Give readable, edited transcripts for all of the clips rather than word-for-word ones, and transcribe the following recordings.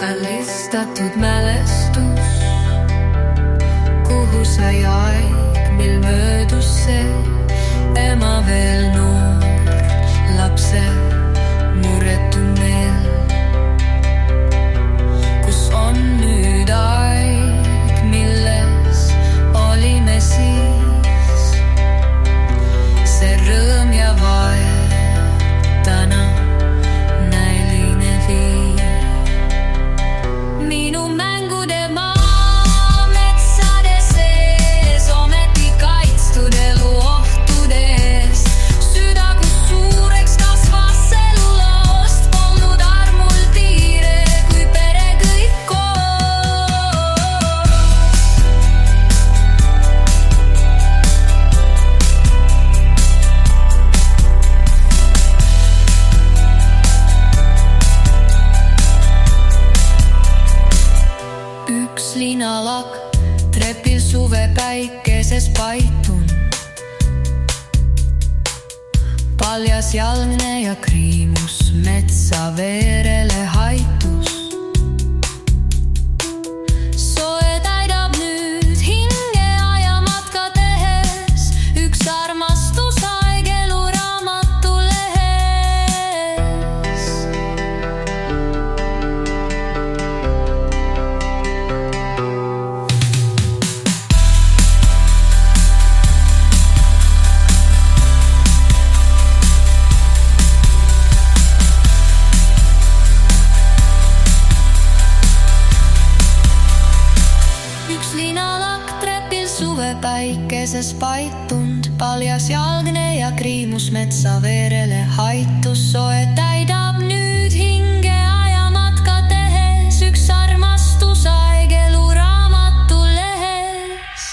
kallistatud mälestus, kuhu sai aeg, mil möödus see ema veel noor, lapse muretu meel. Kus on nüüd aeg, milles olime siis, see rõõm ja vaev täna näiline viib. Minu mängude maa metsade sees, ometi kaitstud elu ohtude eest. Süda, kus suureks kasvas eluloost, polnud armul tiire, kui pere kõik koos. Üks linalak trepil suve päikeses paitun, paljas jalgne ja kriimus metsa veerele haitus. Soe täidab nüüd hinge ajamatka tehes, üks armastusaeg eluraamatu lehes. Üks linalak trepil suve päikeses paitunud, paljas jalgne ja kriimus metsa veerele haitus. Soe täidab nüüd hinge ajamatka tehes, üks armastusaeg eluraamatu lehes.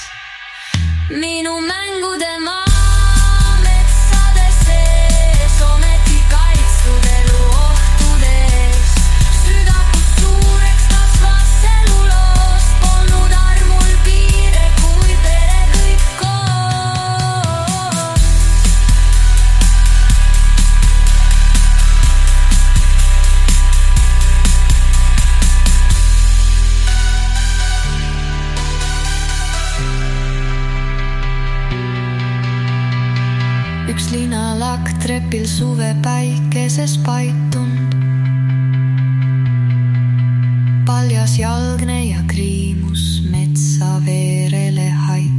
Minu mängude maa metsade sees, ometi kaitstud elu ohtude eest. Süda, kus suureks kasvas eluloost, polnud armul piire, kui pere kõik koos. Üks linalak trepil suve päikeses paitunud, paljas jalgne ja kriimus metsa veerele haitus.